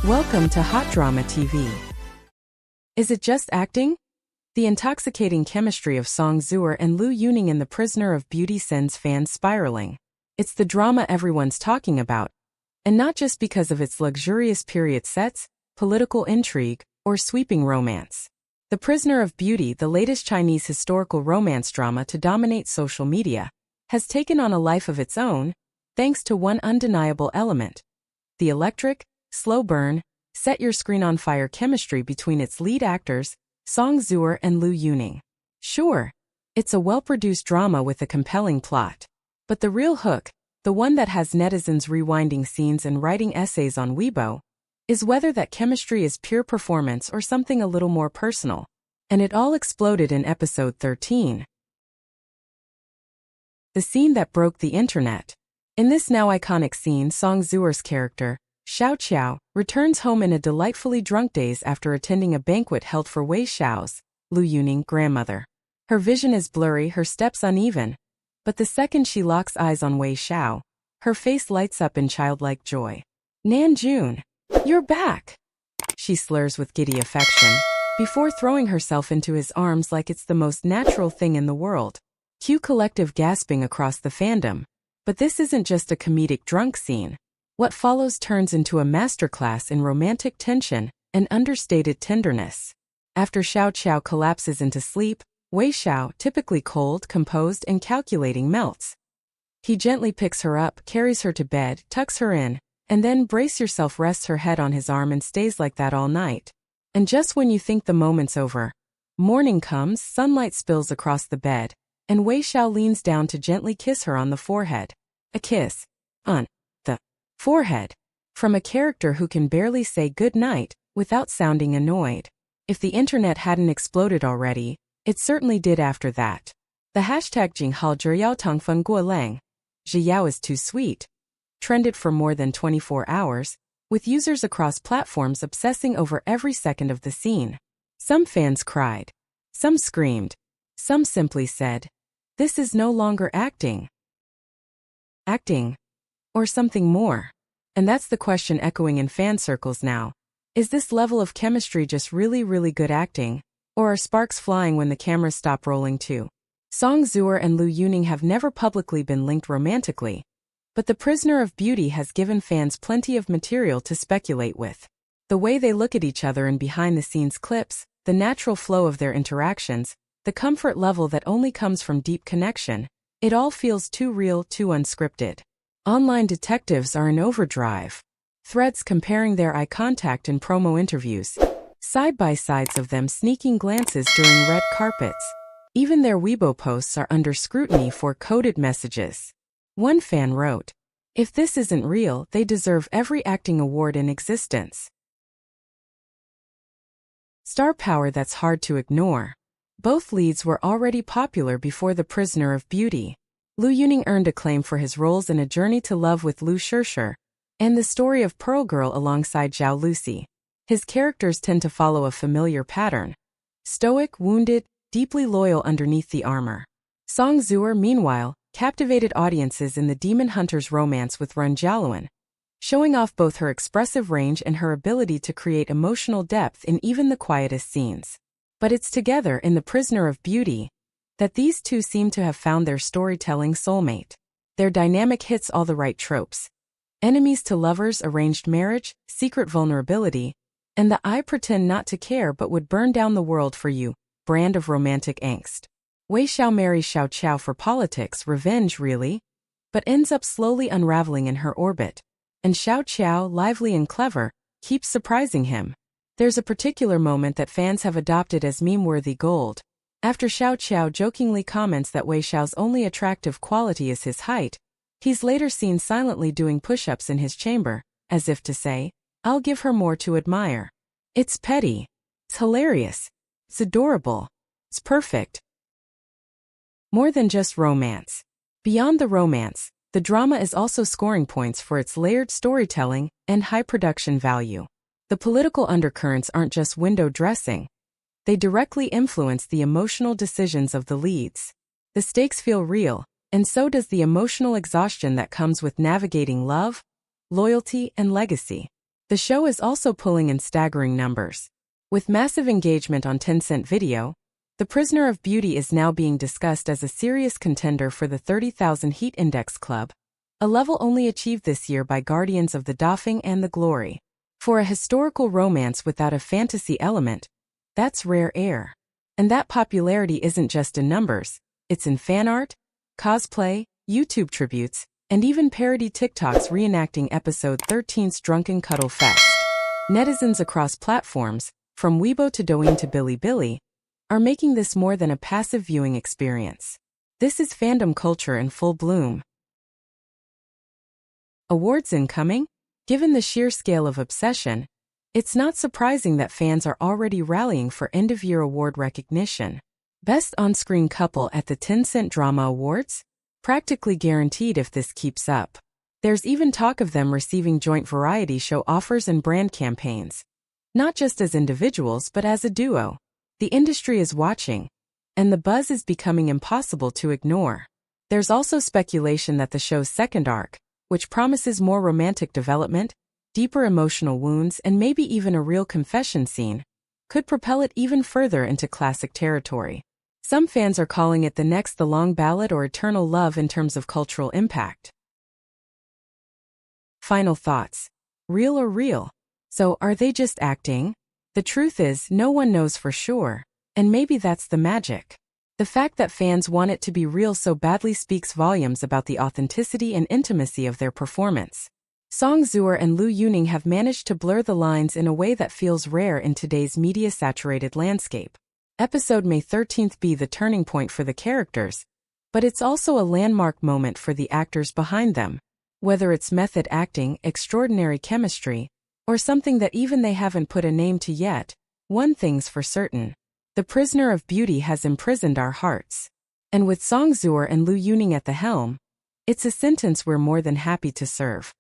Welcome to HotDrama TV. Is it just acting? The intoxicating chemistry of Song Zuer and Liu Yuning in The Prisoner of Beauty sends fans spiraling. It's the drama everyone's talking about, and not just because of its luxurious period sets, political intrigue, or sweeping romance. The Prisoner of Beauty, the latest Chinese historical romance drama to dominate social media, has taken on a life of its own, thanks to one undeniable element: the electric, slow burn, set your screen on fire chemistry between its lead actors, Song Zuer and Liu Yuning. Sure, it's a well-produced drama with a compelling plot. But the real hook, the one that has netizens rewinding scenes and writing essays on Weibo, is whether that chemistry is pure performance or something a little more personal. And it all exploded in episode 13. The scene that broke the internet. In this now iconic scene, Song Zuer's character, Xiao Qiao, returns home in a delightfully drunk daze after attending a banquet held for Wei Xiao's, Liu Yuning, grandmother. Her vision is blurry, her steps uneven, but the second she locks eyes on Wei Xiao, her face lights up in childlike joy. "Nan Jun, you're back!" she slurs with giddy affection, before throwing herself into his arms like it's the most natural thing in the world. Cue collective gasping across the fandom. But this isn't just a comedic drunk scene. What follows turns into a masterclass in romantic tension and understated tenderness. After Xiao Qiao collapses into sleep, Wei Xiao, typically cold, composed, and calculating, melts. He gently picks her up, carries her to bed, tucks her in, and then, brace yourself, rests her head on his arm and stays like that all night. And just when you think the moment's over, morning comes, sunlight spills across the bed, and Wei Xiao leans down to gently kiss her on the forehead. A kiss on the forehead from a character who can barely say good night without sounding annoyed. If the internet hadn't exploded already, it certainly did after that. The hashtag Jinghao Zhiyao Tangfen Guolang, Zhiyao is too sweet, trended for more than 24 hours, with users across platforms obsessing over every second of the scene. Some fans cried, some screamed, some simply said, "This is no longer acting." Acting, or something more? And that's the question echoing in fan circles now. Is this level of chemistry just really, really good acting? Or are sparks flying when the cameras stop rolling too? Song Zuer and Liu Yuning have never publicly been linked romantically, but The Prisoner of Beauty has given fans plenty of material to speculate with. The way they look at each other in behind-the-scenes clips, the natural flow of their interactions, the comfort level that only comes from deep connection, it all feels too real, too unscripted. Online detectives are in overdrive. Threads comparing their eye contact in promo interviews, side-by-sides of them sneaking glances during red carpets. Even their Weibo posts are under scrutiny for coded messages. One fan wrote, "If this isn't real, they deserve every acting award in existence." Star power that's hard to ignore. Both leads were already popular before The Prisoner of Beauty. Liu Yuning earned acclaim for his roles in A Journey to Love with Lu Shishir and The Story of Pearl Girl alongside Zhao Lucy. His characters tend to follow a familiar pattern: stoic, wounded, deeply loyal underneath the armor. Song Zuer, meanwhile, captivated audiences in The Demon Hunter's romance with Ren Jialuan, showing off both her expressive range and her ability to create emotional depth in even the quietest scenes. But it's together in The Prisoner of Beauty that these two seem to have found their storytelling soulmate. Their dynamic hits all the right tropes: enemies to lovers, arranged marriage, secret vulnerability, and the "I pretend not to care but would burn down the world for you" brand of romantic angst. Wei Xiao marries Xiao Qiao for politics, revenge really, but ends up slowly unraveling in her orbit. And Xiao Qiao, lively and clever, keeps surprising him. There's a particular moment that fans have adopted as meme-worthy gold. After Xiao Qiao jokingly comments that Wei Xiao's only attractive quality is his height, he's later seen silently doing push-ups in his chamber, as if to say, "I'll give her more to admire." It's petty. It's hilarious. It's adorable. It's perfect. More than just romance. Beyond the romance, the drama is also scoring points for its layered storytelling and high production value. The political undercurrents aren't just window dressing. They directly influence the emotional decisions of the leads. The stakes feel real, and so does the emotional exhaustion that comes with navigating love, loyalty, and legacy. The show is also pulling in staggering numbers. With massive engagement on Tencent Video, The Prisoner of Beauty is now being discussed as a serious contender for the 30,000 Heat Index Club, a level only achieved this year by Guardians of the Dazzling and the Glory. For a historical romance without a fantasy element, that's rare air. And that popularity isn't just in numbers, it's in fan art, cosplay, YouTube tributes, and even parody TikToks reenacting episode 13's Drunken Cuddle Fest. Netizens across platforms, from Weibo to Douyin to Bilibili, are making this more than a passive viewing experience. This is fandom culture in full bloom. Awards incoming? Given the sheer scale of obsession, it's not surprising that fans are already rallying for end-of-year award recognition. Best on-screen couple at the Tencent Drama Awards? Practically guaranteed if this keeps up. There's even talk of them receiving joint variety show offers and brand campaigns. Not just as individuals but as a duo. The industry is watching, and the buzz is becoming impossible to ignore. There's also speculation that the show's second arc, which promises more romantic development, deeper emotional wounds, and maybe even a real confession scene, could propel it even further into classic territory. Some fans are calling it the next The Long Ballad or Eternal Love in terms of cultural impact. Final thoughts. Real or real? So, are they just acting? The truth is, no one knows for sure, and maybe that's the magic. The fact that fans want it to be real so badly speaks volumes about the authenticity and intimacy of their performance. Song Zuer and Liu Yuning have managed to blur the lines in a way that feels rare in today's media-saturated landscape. Episode May 13th be the turning point for the characters, but it's also a landmark moment for the actors behind them. Whether it's method acting, extraordinary chemistry, or something that even they haven't put a name to yet, one thing's for certain. The Prisoner of Beauty has imprisoned our hearts. And with Song Zuer and Liu Yuning at the helm, it's a sentence we're more than happy to serve.